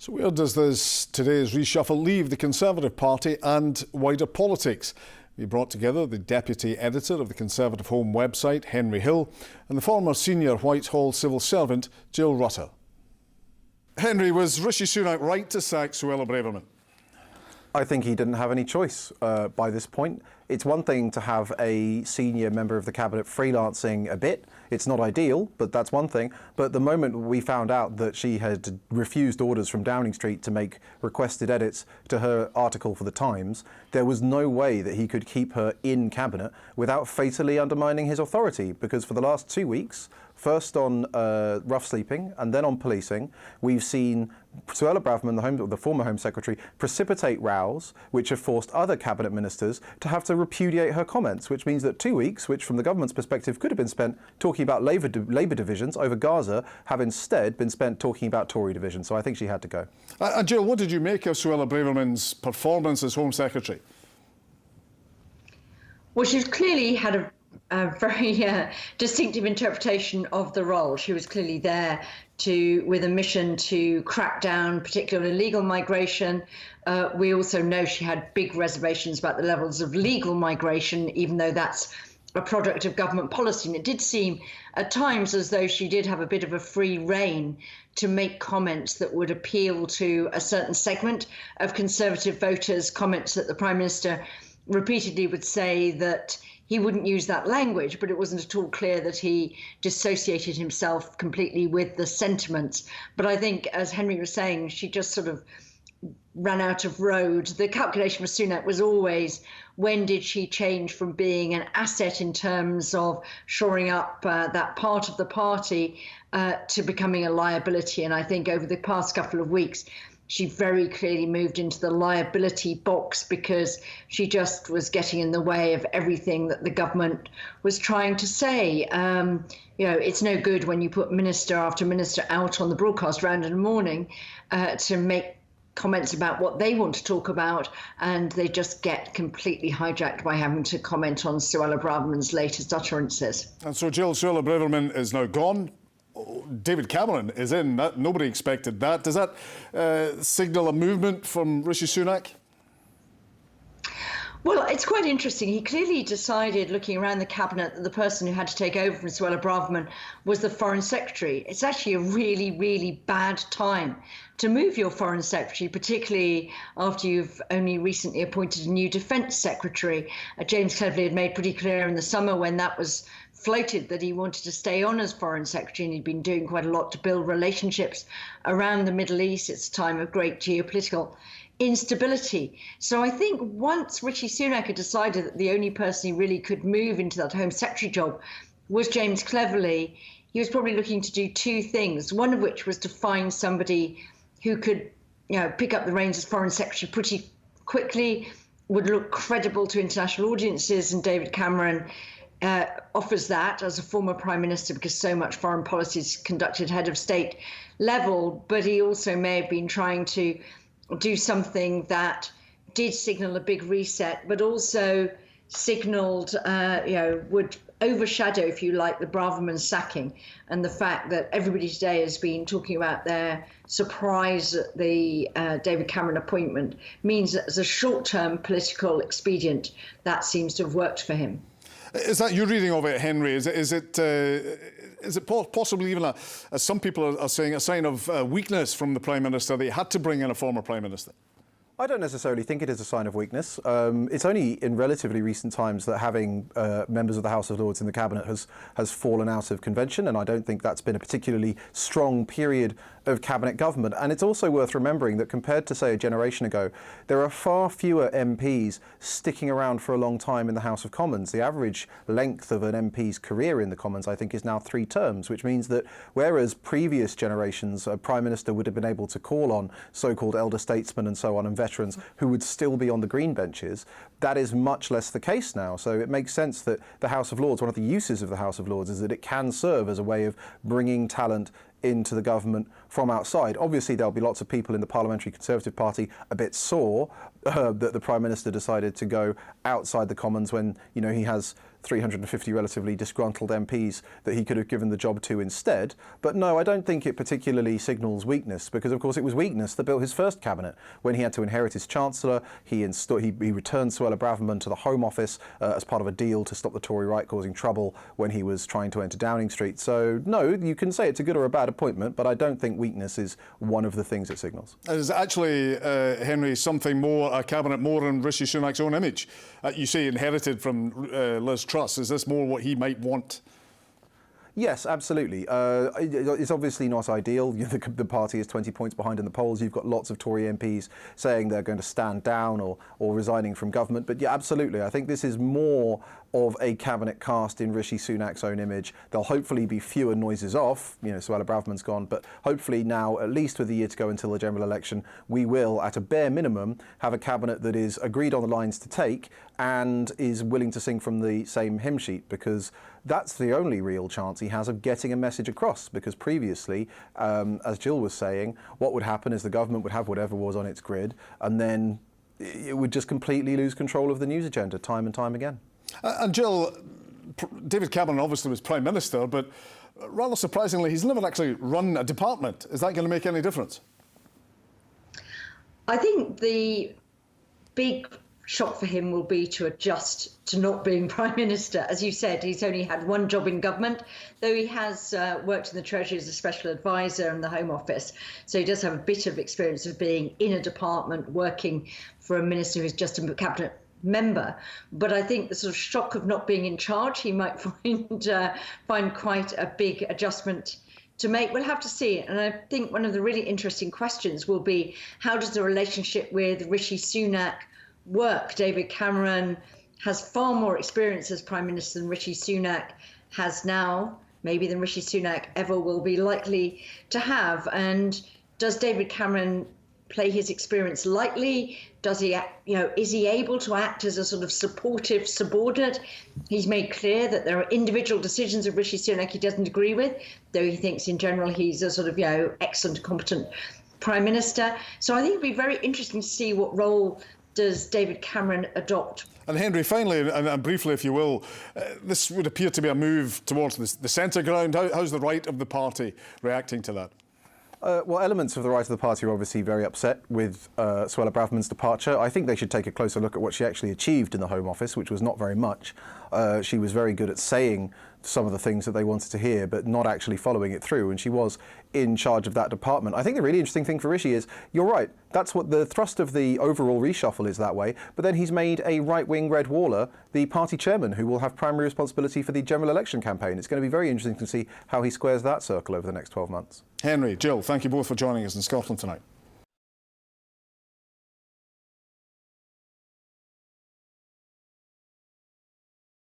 So where does today's reshuffle leave the Conservative Party and wider politics? We brought together the Deputy Editor of the Conservative Home website, Henry Hill, and the former senior Whitehall civil servant, Jill Rutter. Henry, was Rishi Sunak right to sack Suella Braverman? I think he didn't have any choice by this point. It's one thing to have a senior member of the cabinet freelancing a bit. It's not ideal, but that's one thing. But the moment we found out that she had refused orders from Downing Street to make requested edits to her article for The Times, there was no way that he could keep her in cabinet without fatally undermining his authority, because for the last 2 weeks, first on rough sleeping and then on policing, we've seen Suella Braverman, the former Home Secretary, precipitate rows which have forced other cabinet ministers to have to repudiate her comments, which means that 2 weeks, which from the government's perspective could have been spent talking about Labour divisions over Gaza, have instead been spent talking about Tory divisions. So I think she had to go. And Jill, what did you make of Suella Braverman's performance as Home Secretary? Well, she's clearly had a very distinctive interpretation of the role. She was clearly there with a mission to crack down, particularly on illegal migration. We also know she had big reservations about the levels of legal migration, even though that's a product of government policy. And it did seem at times as though she did have a bit of a free rein to make comments that would appeal to a certain segment of Conservative voters, comments that the Prime Minister repeatedly would say that he wouldn't use that language, but it wasn't at all clear that he dissociated himself completely with the sentiments. But I think, as Henry was saying, she just sort of ran out of road. The calculation for Sunak was always, when did she change from being an asset in terms of shoring up that part of the party to becoming a liability? And I think over the past couple of weeks, she very clearly moved into the liability box because she just was getting in the way of everything that the government was trying to say. It's no good when you put minister after minister out on the broadcast round in the morning to make comments about what they want to talk about, and they just get completely hijacked by having to comment on Suella Braverman's latest utterances. And so, Jill, Suella Braverman is now gone. David Cameron is in. Nobody expected that. Does that signal a movement from Rishi Sunak? Well, it's quite interesting. He clearly decided, looking around the cabinet, that the person who had to take over from Suella Braverman was the Foreign Secretary. It's actually a really, really bad time to move your Foreign Secretary, particularly after you've only recently appointed a new Defence Secretary. James Cleverly had made pretty clear in the summer when that was floated that he wanted to stay on as Foreign Secretary, and he'd been doing quite a lot to build relationships around the Middle East. It's a time of great geopolitical instability. So I think once Rishi Sunak had decided that the only person he really could move into that Home Secretary job was James Cleverly, he was probably looking to do two things, one of which was to find somebody who could, pick up the reins as Foreign Secretary pretty quickly, would look credible to international audiences, and David Cameron offers that as a former Prime Minister, because so much foreign policy is conducted head of state level. But he also may have been trying to do something that did signal a big reset, but also signalled, would overshadow, if you like, the Braverman sacking, and the fact that everybody today has been talking about their surprise at the David Cameron appointment means that as a short-term political expedient, that seems to have worked for him. Is that your reading of it, Henry? Is it possibly even, as some people are saying, a sign of weakness from the Prime Minister that he had to bring in a former Prime Minister? I don't necessarily think it is a sign of weakness. It's only in relatively recent times that having members of the House of Lords in the Cabinet has fallen out of convention, and I don't think that's been a particularly strong period of cabinet government. And it's also worth remembering that compared to, say, a generation ago, there are far fewer MPs sticking around for a long time in the House of Commons. The average length of an MP's career in the Commons, I think, is now 3 terms, which means that whereas previous generations, a Prime Minister would have been able to call on so-called elder statesmen and so on, and veterans who would still be on the green benches, that is much less the case now. So it makes sense that the House of Lords, one of the uses of the House of Lords is that it can serve as a way of bringing talent into the government from outside. Obviously, there'll be lots of people in the Parliamentary Conservative Party a bit sore that the Prime Minister decided to go outside the Commons when, he has 350 relatively disgruntled MPs that he could have given the job to instead. But no, I don't think it particularly signals weakness, because of course it was weakness that built his first cabinet. When he had to inherit his Chancellor, he returned Suella Braverman to the Home Office as part of a deal to stop the Tory right causing trouble when he was trying to enter Downing Street. So no, you can say it's a good or a bad appointment, but I don't think weakness is one of the things it signals. Is actually, Henry, something more, a cabinet more in Rishi Sunak's own image? You say inherited from Liz Truss. Is this more what he might want? Yes, absolutely. It's obviously not ideal. The party is 20 points behind in the polls. You've got lots of Tory MPs saying they're going to stand down or resigning from government. But yeah, absolutely. I think this is more of a cabinet cast in Rishi Sunak's own image. There'll hopefully be fewer noises off. Suella Braverman's gone, but hopefully now, at least with a year to go until the general election, we will, at a bare minimum, have a cabinet that is agreed on the lines to take and is willing to sing from the same hymn sheet, because that's the only real chance he has of getting a message across. Because previously, as Jill was saying, what would happen is the government would have whatever was on its grid, and then it would just completely lose control of the news agenda time and time again. And Jill, David Cameron obviously was Prime Minister, but rather surprisingly, he's never actually run a department. Is that going to make any difference? I think the big shock for him will be to adjust to not being Prime Minister. As you said, he's only had one job in government, though he has worked in the Treasury as a special advisor and the Home Office. So he does have a bit of experience of being in a department, working for a minister who's just a cabinet member. But I think the sort of shock of not being in charge, he might find quite a big adjustment to make. We'll have to see. And I think one of the really interesting questions will be, how does the relationship with Rishi Sunak work? David Cameron has far more experience as Prime Minister than Rishi Sunak has now, maybe than Rishi Sunak ever will be likely to have. And does David Cameron play his experience lightly? Does he, is he able to act as a sort of supportive subordinate? He's made clear that there are individual decisions of Rishi Sunak he doesn't agree with, though he thinks in general he's a sort of, excellent, competent Prime Minister. So I think it'd be very interesting to see what role does David Cameron adopt. And Henry, finally, and briefly, if you will, this would appear to be a move towards the centre ground. How's the right of the party reacting to that? Well, elements of the right of the party are obviously very upset with Suella Braverman's departure. I think they should take a closer look at what she actually achieved in the Home Office, which was not very much. She was very good at saying some of the things that they wanted to hear, but not actually following it through, and she was in charge of that department. I think the really interesting thing for Rishi is, you're right, that's what the thrust of the overall reshuffle is that way, but then he's made a right-wing Red Waller the party chairman, who will have primary responsibility for the general election campaign. It's going to be very interesting to see how he squares that circle over the next 12 months. Henry, Jill, thank you both for joining us in Scotland tonight.